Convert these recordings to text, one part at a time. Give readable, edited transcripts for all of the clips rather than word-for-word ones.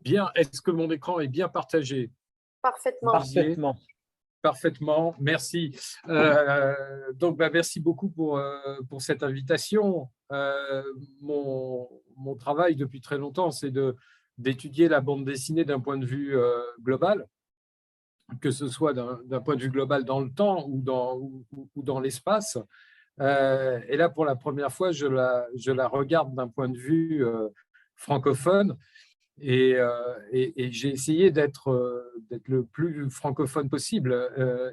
Bien, est-ce que mon écran est bien partagé? Parfaitement. Olivier, Parfaitement. parfaitement, merci. Donc, merci beaucoup pour cette invitation. Mon travail depuis très longtemps, c'est d'étudier la bande dessinée d'un point de vue global, que ce soit d'un point de vue global dans le temps ou dans l'espace. Et là, pour la première fois, je la regarde d'un point de vue francophone. Et j'ai essayé d'être le plus francophone possible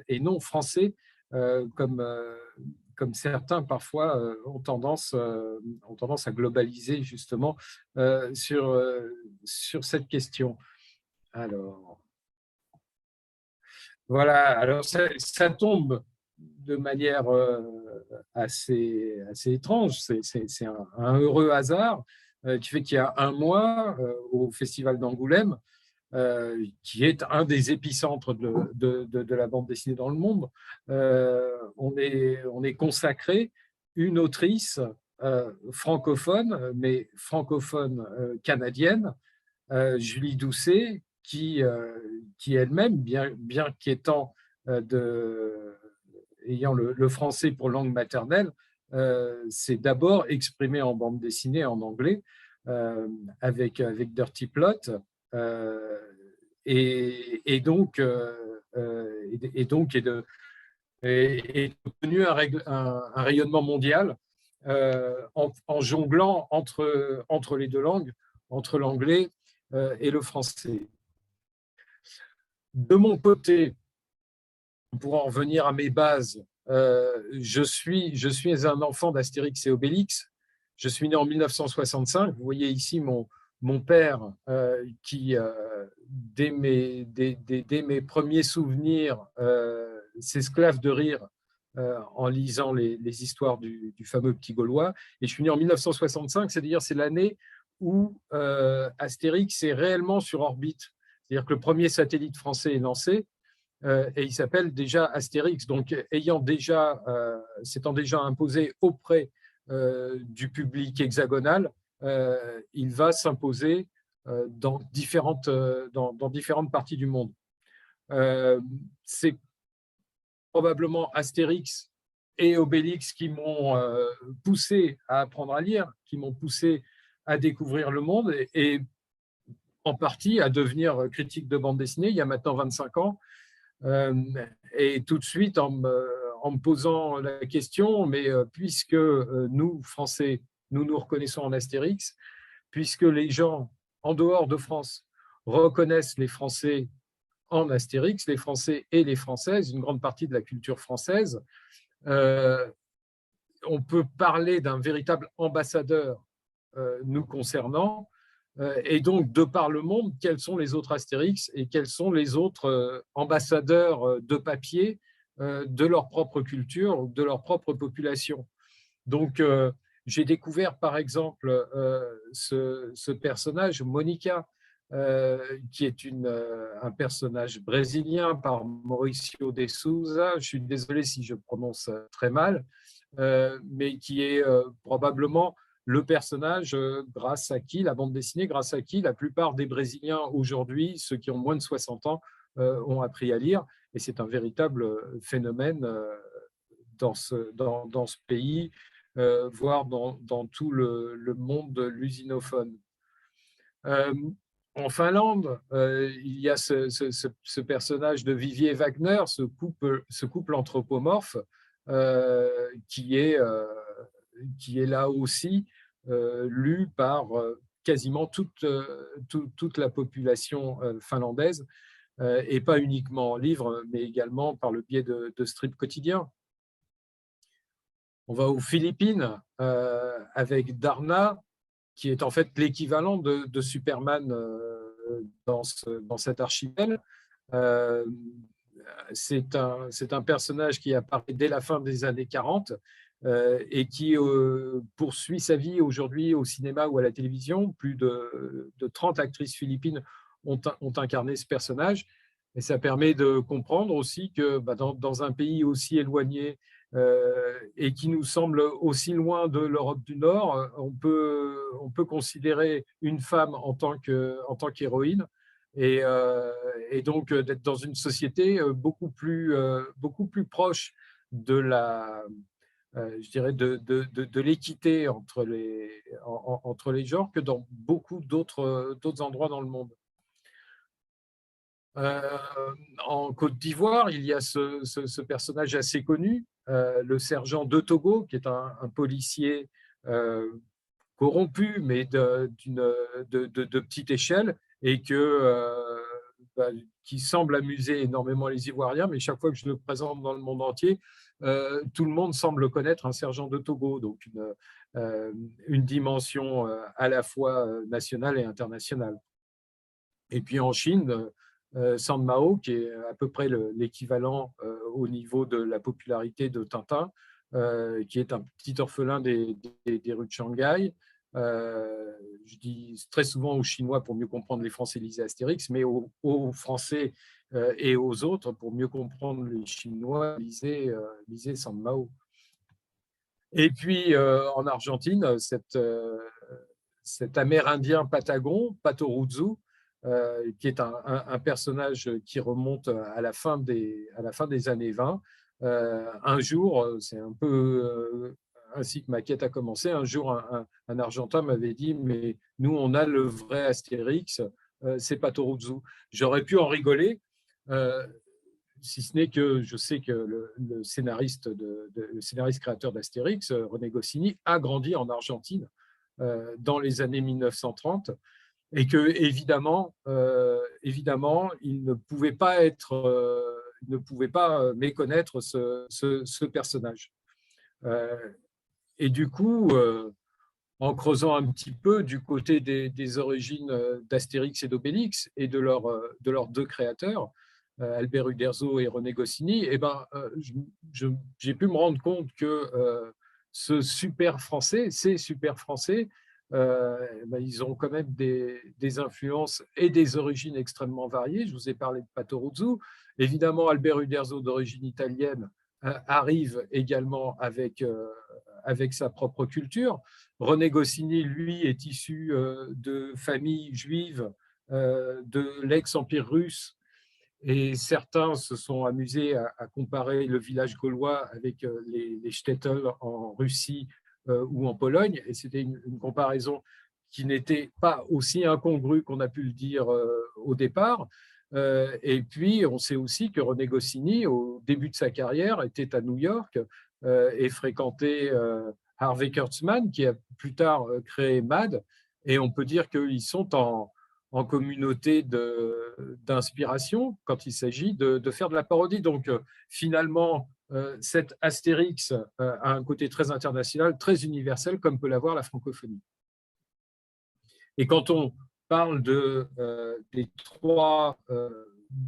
et non français, comme certains parfois ont tendance à globaliser justement sur cette question. Alors, voilà, alors ça tombe de manière assez étrange, c'est un heureux hasard qui fait qu'il y a un mois, au Festival d'Angoulême, qui est un des épicentres de la bande dessinée dans le monde, on est consacré une autrice francophone, mais francophone canadienne, Julie Doucet, qui elle-même, bien qu'étant ayant le français pour langue maternelle, s'est d'abord exprimée en bande dessinée en anglais avec Dirty Plot. Et donc, est obtenu un rayonnement mondial en jonglant entre les deux langues, entre l'anglais et le français. De mon côté, pour en revenir à mes bases, je suis un enfant d'Astérix et Obélix. Je suis né en 1965. Vous voyez ici mon père qui, dès mes premiers souvenirs, s'esclave de rire en lisant les histoires du fameux Petit Gaulois. Et je suis né en 1965, c'est-à-dire c'est l'année où Astérix est réellement sur orbite. C'est-à-dire que le premier satellite français est lancé et il s'appelle déjà Astérix. Donc, s'étant déjà imposé auprès du public hexagonal, il va s'imposer dans différentes parties du monde. C'est probablement Astérix et Obélix qui m'ont poussé à apprendre à lire, qui m'ont poussé à découvrir le monde et en partie à devenir critique de bande dessinée il y a maintenant 25 ans. Et tout de suite, en me posant la question, mais puisque nous, Français, nous nous reconnaissons en Astérix, puisque les gens en dehors de France reconnaissent les Français en Astérix, les Français et les Françaises, une grande partie de la culture française, on peut parler d'un véritable ambassadeur nous concernant. Et donc, de par le monde, quels sont les autres Astérix et quels sont les autres ambassadeurs de papier de leur propre culture, de leur propre population. Donc, j'ai découvert, par exemple, ce personnage, Monica, qui est un personnage brésilien par Mauricio de Souza. Je suis désolé si je prononce très mal, mais qui est probablement le personnage grâce à qui, la bande dessinée, grâce à qui la plupart des Brésiliens aujourd'hui, ceux qui ont moins de 60 ans, ont appris à lire. Et c'est un véritable phénomène dans ce pays, voire dans tout le monde lusinophone. En Finlande, il y a ce personnage de Vivier Wagner, ce couple anthropomorphe qui est là aussi lu par quasiment toute la population finlandaise, et pas uniquement en livre, mais également par le biais de strips quotidiens. On va aux Philippines avec Darna, qui est en fait l'équivalent de Superman dans cet archipel. C'est un personnage qui apparaît dès la fin des années 40 et qui poursuit sa vie aujourd'hui au cinéma ou à la télévision. Plus de 30 actrices philippines ont incarné ce personnage. Et ça permet de comprendre aussi que dans un pays aussi éloigné et qui nous semble aussi loin de l'Europe du Nord. On peut considérer une femme en tant qu'héroïne et donc d'être dans une société beaucoup plus proche de la, je dirais, de l'équité entre les genres que dans beaucoup d'autres endroits dans le monde. En Côte d'Ivoire, il y a ce personnage assez connu, le sergent de Togo, qui est un policier corrompu, mais de petite échelle, et qui semble amuser énormément les Ivoiriens, mais chaque fois que je le présente dans le monde entier, tout le monde semble connaître un sergent de Togo, donc une dimension à la fois nationale et internationale. Et puis en Chine, San Mao, qui est à peu près l'équivalent au niveau de la popularité de Tintin, qui est un petit orphelin des rues de Shanghai. Je dis très souvent aux Chinois pour mieux comprendre les Français, lisez Astérix, mais aux Français et aux autres, pour mieux comprendre les Chinois, lisez San Mao. Et puis en Argentine, cet Amérindien patagon, Patoruzú, qui est un personnage qui remonte à la fin des années 20. Un jour, c'est un peu ainsi que ma quête a commencé, un jour, un Argentin m'avait dit « mais nous, on a le vrai Astérix, c'est Patoruzú ». J'aurais pu en rigoler, si ce n'est que je sais que le scénariste créateur d'Astérix, René Goscinny, a grandi en Argentine dans les années 1930 et que évidemment, il ne pouvait pas méconnaître ce personnage. Et du coup, en creusant un petit peu du côté des origines d'Astérix et d'Obélix et de leurs deux créateurs, Albert Uderzo et René Goscinny, j'ai pu me rendre compte que ces super français, ils ont quand même des influences et des origines extrêmement variées. Je vous ai parlé de Patoruzú. Évidemment, Albert Uderzo, d'origine italienne, arrive également avec sa propre culture. René Goscinny, lui, est issu de familles juives de l'ex-empire russe, et certains se sont amusés à comparer le village gaulois avec les shtetls en Russie ou en Pologne, et c'était une comparaison qui n'était pas aussi incongrue qu'on a pu le dire au départ. Et puis, on sait aussi que René Goscinny, au début de sa carrière, était à New York et fréquentait Harvey Kurtzman, qui a plus tard créé MAD, et on peut dire qu'ils sont en communauté d'inspiration quand il s'agit de faire de la parodie. Donc, finalement, cet Astérix a un côté très international, très universel, comme peut l'avoir la francophonie. Et quand on parle des trois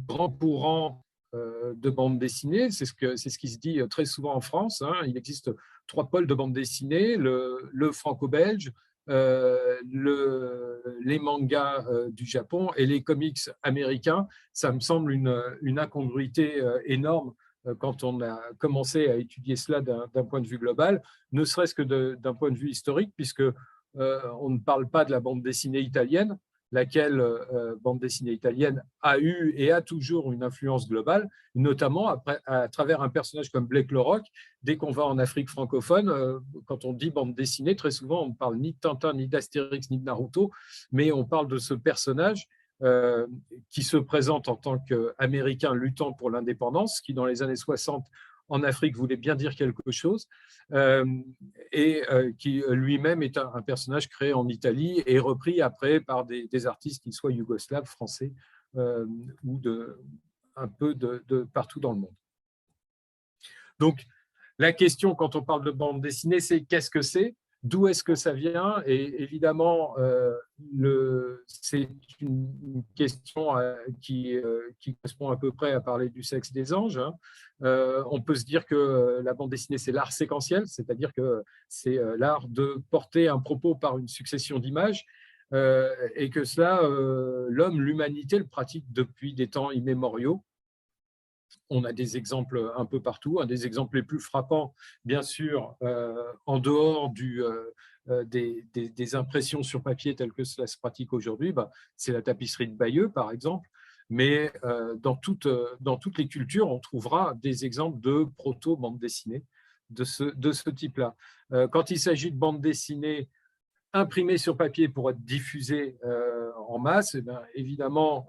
grands courants de bande dessinée, c'est ce qui se dit très souvent en France, hein. Il existe trois pôles de bande dessinée, le franco-belge, les mangas du Japon et les comics américains. Ça me semble une incongruité énorme quand on a commencé à étudier cela d'un point de vue global, ne serait-ce que d'un point de vue historique, puisque on ne parle pas de la bande dessinée italienne, laquelle bande dessinée italienne a eu et a toujours une influence globale, notamment à travers un personnage comme Blake le Rock. Dès qu'on va en Afrique francophone, quand on dit bande dessinée, très souvent on ne parle ni de Tintin, ni d'Astérix, ni de Naruto, mais on parle de ce personnage qui se présente en tant qu'Américain luttant pour l'indépendance, qui dans les années 60 en Afrique voulait bien dire quelque chose, et qui lui-même est un personnage créé en Italie et repris après par des artistes, qu'ils soient yougoslaves, français ou un peu de partout dans le monde. Donc, la question quand on parle de bande dessinée, c'est qu'est-ce que c'est ? D'où est-ce que ça vient ? Et évidemment, c'est une question qui correspond à peu près à parler du sexe des anges, hein. On peut se dire que la bande dessinée, c'est l'art séquentiel, c'est-à-dire que c'est l'art de porter un propos par une succession d'images, et que cela, l'homme, l'humanité le pratique depuis des temps immémoriaux. On a des exemples un peu partout. Un des exemples les plus frappants, bien sûr, en dehors des impressions sur papier telles que cela se pratique aujourd'hui, c'est la tapisserie de Bayeux, par exemple. Mais dans toutes les cultures, on trouvera des exemples de proto-bande dessinée de ce type-là. Quand il s'agit de bande dessinée imprimé sur papier pour être diffusé en masse, évidemment,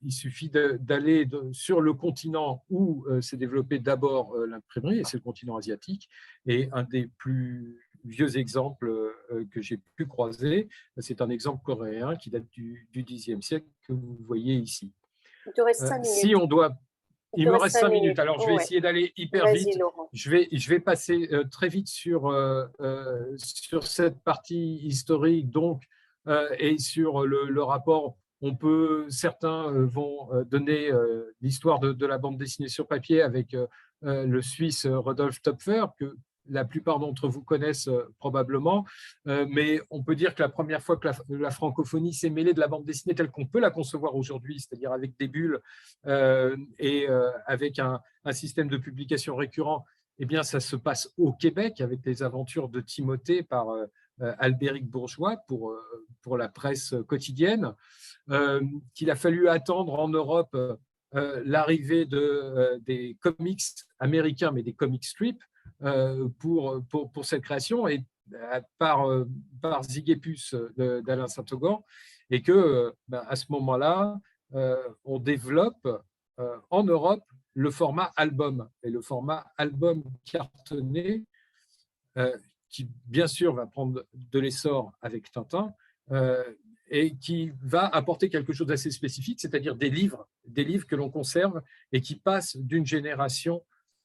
il suffit d'aller sur le continent où s'est développé d'abord l'imprimerie, et c'est le continent asiatique. Et un des plus vieux exemples que j'ai pu croiser, c'est un exemple coréen qui date du Xe siècle que vous voyez ici. Il te reste 5 Si minutes. on doit Il me reste 5 minutes, alors je vais Ouais. essayer d'aller hyper Vas-y, vite. Laurent. Je vais passer très vite sur cette partie historique donc, et sur le rapport. Certains vont donner l'histoire de la bande dessinée sur papier avec le Suisse Rodolphe Töpfer, que la plupart d'entre vous connaissent probablement, mais on peut dire que la première fois que la francophonie s'est mêlée de la bande dessinée telle qu'on peut la concevoir aujourd'hui, c'est-à-dire avec des bulles et avec un système de publication récurrent, eh bien, ça se passe au Québec avec les aventures de Timothée par Albéric Bourgeois pour la presse quotidienne, qu'il a fallu attendre en Europe l'arrivée des comics américains, mais des comic strips, pour cette création, et par Zygépus d'Alain Saint-Augan, et que à ce moment-là, on développe en Europe le format album. Et le format album cartonné, qui bien sûr va prendre de l'essor avec Tintin, et qui va apporter quelque chose d'assez spécifique, c'est-à-dire des livres que l'on conserve et qui passent d'une génération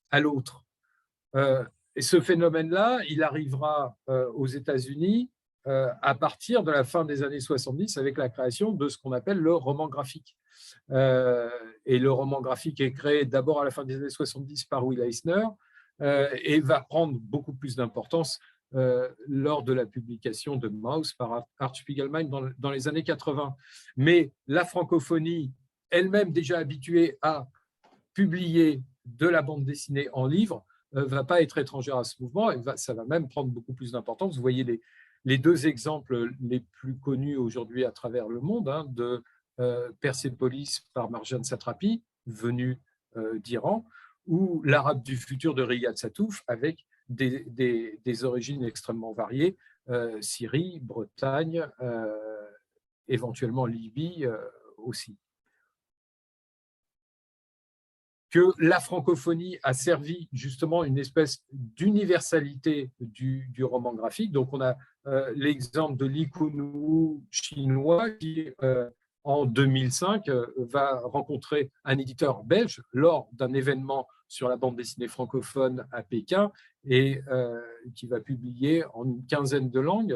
à l'autre. Et ce phénomène-là, il arrivera aux États-Unis à partir de la fin des années 70 avec la création de ce qu'on appelle le roman graphique. Et le roman graphique est créé d'abord à la fin des années 70 par Will Eisner et va prendre beaucoup plus d'importance lors de la publication de Maus par Art Spiegelman dans les années 80. Mais la francophonie, elle-même déjà habituée à publier de la bande dessinée en livre, ne va pas être étrangère à ce mouvement, et ça va même prendre beaucoup plus d'importance. Vous voyez les deux exemples les plus connus aujourd'hui à travers le monde, de Persépolis par Marjane Satrapi, venu d'Iran, ou L'Arabe du futur de Riyad Sattouf, avec des origines extrêmement variées, Syrie, Bretagne, éventuellement Libye aussi. Que la francophonie a servi justement une espèce d'universalité du roman graphique. Donc, on a l'exemple de Li Kunwu chinois qui, en 2005, va rencontrer un éditeur belge lors d'un événement sur la bande dessinée francophone à Pékin et qui va publier en une quinzaine de langues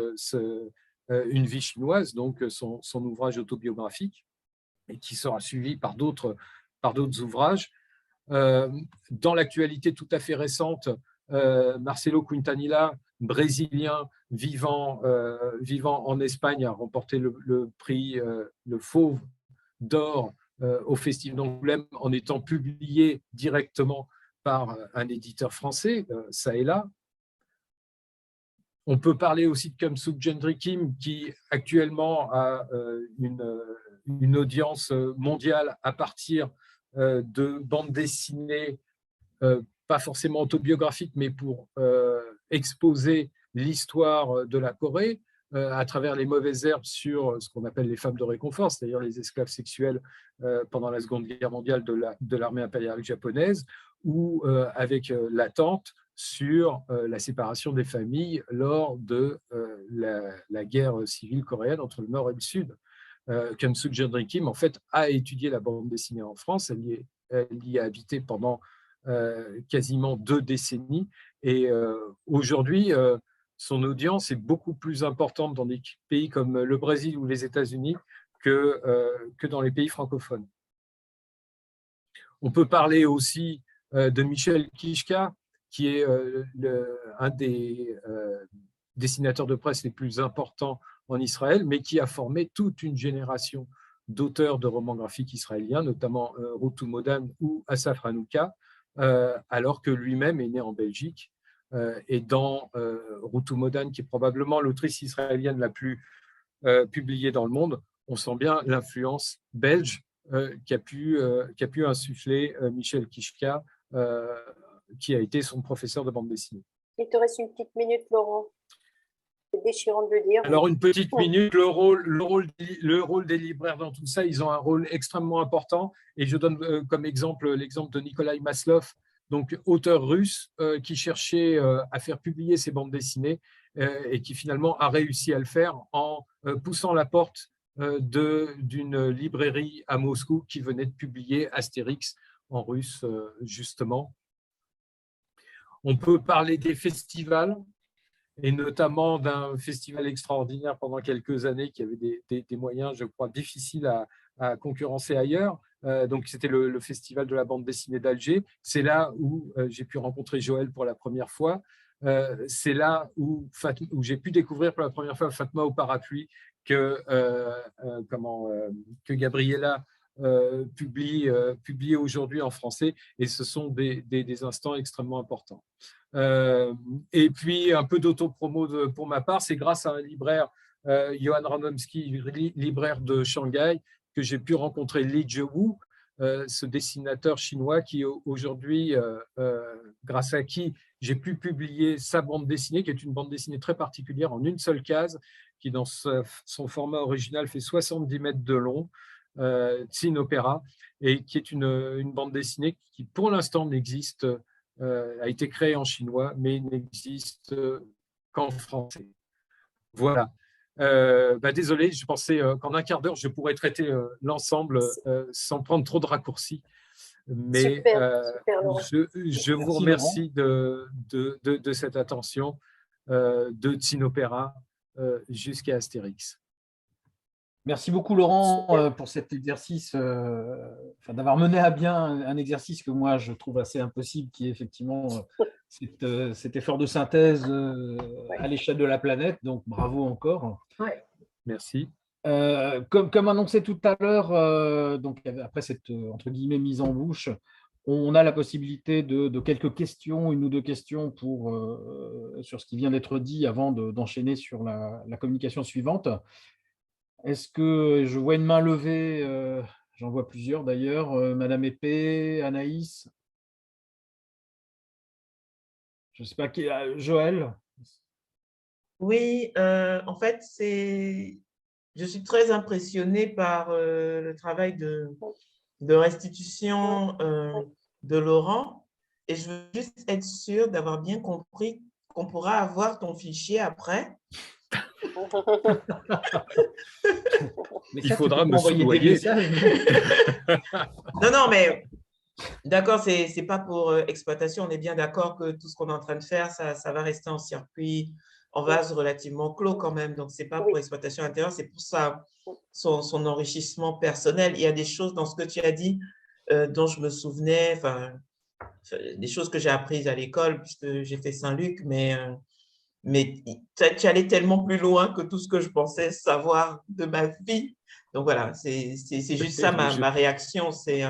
Une vie chinoise, donc son ouvrage autobiographique, et qui sera suivi par d'autres ouvrages. Dans l'actualité tout à fait récente, Marcelo Quintanilla, brésilien vivant en Espagne, a remporté le prix le Fauve d'or au Festival d'Angoulême en étant publié directement par un éditeur français, ça et là. On peut parler aussi de Kamsuk Gendry-Kim, qui actuellement a une audience mondiale à partir de bandes dessinées, pas forcément autobiographiques, mais pour exposer l'histoire de la Corée à travers les mauvaises herbes sur ce qu'on appelle les femmes de réconfort, c'est-à-dire les esclaves sexuels pendant la Seconde Guerre mondiale de l'armée impériale japonaise, ou avec l'attente sur la séparation des familles lors de la guerre civile coréenne entre le Nord et le Sud. Kamsuk Gendry-Kim, en fait, a étudié la bande dessinée en France. Elle y a habité pendant quasiment 2 décennies. Et aujourd'hui, son audience est beaucoup plus importante dans des pays comme le Brésil ou les États-Unis que dans les pays francophones. On peut parler aussi de Michel Kiszka, qui est un des dessinateurs de presse les plus importants en Israël, mais qui a formé toute une génération d'auteurs de romans graphiques israéliens, notamment Rutu Modan ou Asaf Hanouka, alors que lui-même est né en Belgique. Et dans Rutu Modan, qui est probablement l'autrice israélienne la plus publiée dans le monde, on sent bien l'influence belge qu'a pu insuffler Michel Kishka, qui a été son professeur de bande dessinée. Il te reste une petite minute, Laurent. C'est déchirant de le dire. Alors, une petite minute, le rôle des libraires dans tout ça, ils ont un rôle extrêmement important. Et je donne comme exemple l'exemple de Nikolai Maslov, donc auteur russe qui cherchait à faire publier ses bandes dessinées et qui finalement a réussi à le faire en poussant la porte d'une librairie à Moscou qui venait de publier Astérix en russe, justement. On peut parler des festivals, et notamment d'un festival extraordinaire pendant quelques années qui avait des moyens, je crois, difficiles à concurrencer ailleurs. Donc, c'était le Festival de la bande dessinée d'Alger. C'est là où j'ai pu rencontrer Joël pour la première fois. C'est là où j'ai pu découvrir pour la première fois Fatma au parapluie que Gabriella publie aujourd'hui en français. Et ce sont des instants extrêmement importants. Et puis, un peu d'autopromo pour ma part, c'est grâce à un libraire, Johan Radomski, libraire de Shanghai, que j'ai pu rencontrer Li Zhewu, ce dessinateur chinois qui aujourd'hui, grâce à qui j'ai pu publier sa bande dessinée, qui est une bande dessinée très particulière en une seule case, qui dans son format original fait 70 mètres de long, Tsin Opera, et qui est une bande dessinée qui pour l'instant n'existe a été créé en chinois, mais n'existe qu'en français. Voilà. Désolé, je pensais qu'en un quart d'heure, je pourrais traiter l'ensemble sans prendre trop de raccourcis. Mais je vous remercie de cette attention de Tsinopéra jusqu'à Astérix. Merci beaucoup, Laurent, pour cet exercice, d'avoir mené à bien un exercice que moi, je trouve assez impossible, qui est effectivement cet effort de synthèse à l'échelle de la planète. Donc, bravo encore. Ouais. Merci. Comme annoncé tout à l'heure, donc après cette, entre guillemets, mise en bouche, on a la possibilité de quelques questions, une ou deux questions sur ce qui vient d'être dit avant d'enchaîner sur la communication suivante. Est-ce que je vois une main levée? J'en vois plusieurs d'ailleurs. Madame Épée, Anaïs. Je ne sais pas qui. Joël. Oui, en fait, je suis très impressionnée par le travail de restitution de Laurent, et je veux juste être sûre d'avoir bien compris qu'on pourra avoir ton fichier après. Il faudra me soudoyer. Non, mais d'accord, c'est pas pour exploitation. On est bien d'accord que tout ce qu'on est en train de faire, ça va rester en circuit, en vase relativement clos quand même. Donc, c'est pas pour exploitation intérieure, c'est pour ça son enrichissement personnel. Il y a des choses dans ce que tu as dit dont je me souvenais, des choses que j'ai apprises à l'école puisque j'ai fait Saint-Luc, mais tu allais tellement plus loin que tout ce que je pensais savoir de ma vie. Donc voilà, c'est juste ça ma réaction. C'est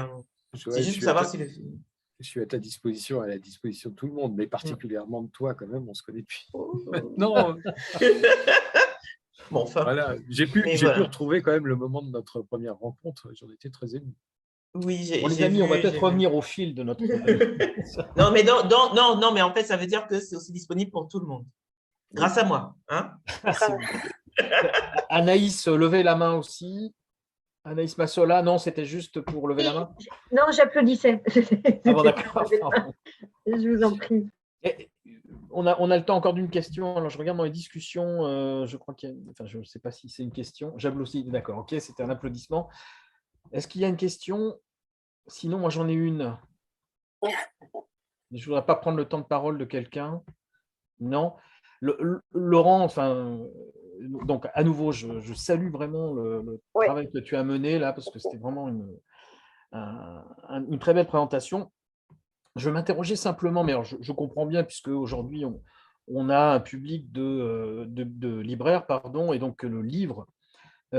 juste pour savoir si le film. Je suis à ta disposition, à la disposition de tout le monde, mais particulièrement de toi quand même, on se connaît depuis maintenant. Bon, enfin. Voilà, j'ai pu retrouver quand même le moment de notre première rencontre, j'en étais très ému. Oui, les amis, on va peut-être revenir au fil de notre. Non, mais en fait, ça veut dire que c'est aussi disponible pour tout le monde. Grâce à moi. Hein. Anaïs, levez la main aussi. Anaïs Massola, non, c'était juste pour lever la main. Non, j'applaudissais. Ah bon, d'accord. Je vous en prie. On a le temps encore d'une question. Alors, je regarde dans les discussions. Je crois qu'il y a, je ne sais pas si c'est une question. J'applaudis. D'accord, ok, c'était un applaudissement. Est-ce qu'il y a une question? Sinon, moi, j'en ai une. Je ne voudrais pas prendre le temps de parole de quelqu'un. Non. Laurent, donc à nouveau, je salue vraiment le travail que tu as mené là, parce que c'était vraiment une très belle présentation. Je m'interrogeais simplement, mais alors je comprends bien, puisque aujourd'hui on a un public de libraires, pardon, et donc le livre tu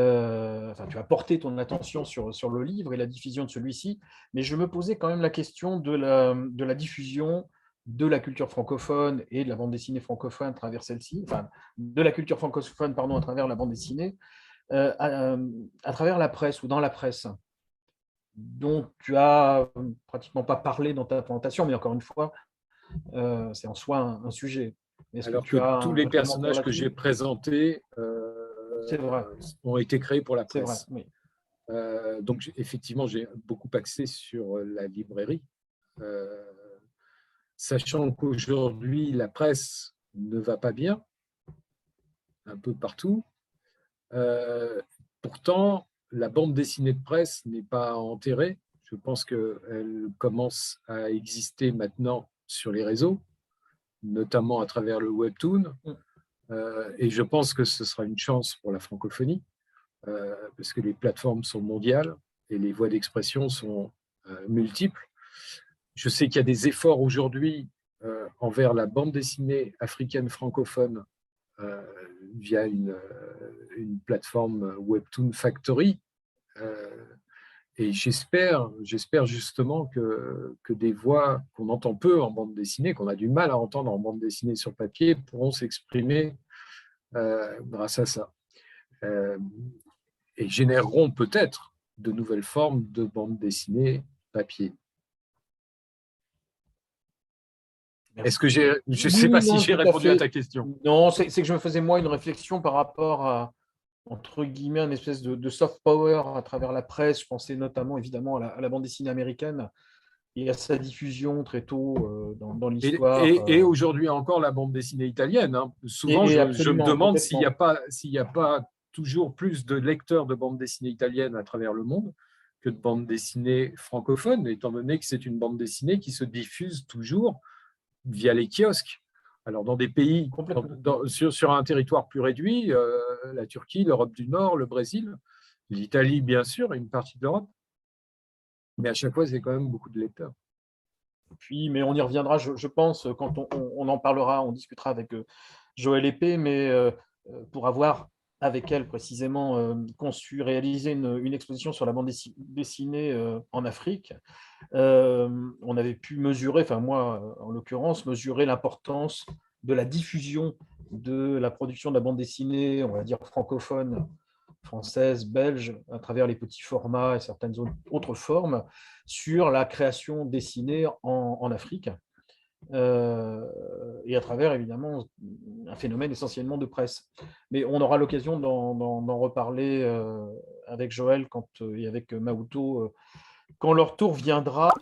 as porté ton attention sur le livre et la diffusion de celui-ci, mais je me posais quand même la question de la diffusion de la culture francophone et de la bande dessinée francophone à travers celle-ci, enfin, de la culture francophone, pardon, à travers la bande dessinée, à travers la presse ou dans la presse, dont tu as pratiquement pas parlé dans ta présentation, mais encore une fois, c'est en soi un sujet. Est-ce Alors que que tu as tous un les commentaire personnages que là-dessus? j'ai présentés C'est vrai, ont été créés pour la c'est vrai, presse. oui. Donc, effectivement, j'ai beaucoup axé sur la librairie, sachant qu'aujourd'hui, la presse ne va pas bien, un peu partout. Pourtant, la bande dessinée de presse n'est pas enterrée. Je pense qu'elle commence à exister maintenant sur les réseaux, notamment à travers le webtoon. Et je pense que ce sera une chance pour la francophonie, parce que les plateformes sont mondiales et les voies d'expression sont multiples. Je sais qu'il y a des efforts aujourd'hui envers la bande dessinée africaine francophone via une plateforme Webtoon Factory. Et j'espère justement que des voix qu'on entend peu en bande dessinée, qu'on a du mal à entendre en bande dessinée sur papier, pourront s'exprimer grâce à ça. Et généreront peut-être de nouvelles formes de bande dessinée papier. Est-ce que je ne sais pas si j'ai répondu à ta question. Non, c'est que je me faisais moi une réflexion par rapport à, entre guillemets, une espèce de soft power à travers la presse. Je pensais notamment évidemment à la bande dessinée américaine et à sa diffusion très tôt dans l'histoire. Et aujourd'hui encore la bande dessinée italienne. Hein. Souvent, Et je me demande s'il n'y complètement. a pas toujours plus de lecteurs de bande dessinée italienne à travers le monde que de bande dessinée francophone, étant donné que c'est une bande dessinée qui se diffuse toujours via les kiosques. Alors, dans des pays, sur un territoire plus réduit, la Turquie, l'Europe du Nord, le Brésil, l'Italie, bien sûr, et une partie de l'Europe. Mais à chaque fois, c'est quand même beaucoup de lecteurs. Puis, mais on y reviendra, je pense, quand on en parlera, on discutera avec Joël Épée, mais pour avoir avec elle précisément conçu, réalisé une exposition sur la bande dessinée en Afrique, on avait pu mesurer, enfin moi en l'occurrence, mesurer l'importance de la diffusion de la production de la bande dessinée, on va dire francophone, française, belge, à travers les petits formats et certaines autres formes, sur la création dessinée en Afrique, et à travers évidemment un phénomène essentiellement de presse. Mais on aura l'occasion d'en reparler avec Joël et avec Maouto quand leur tour viendra.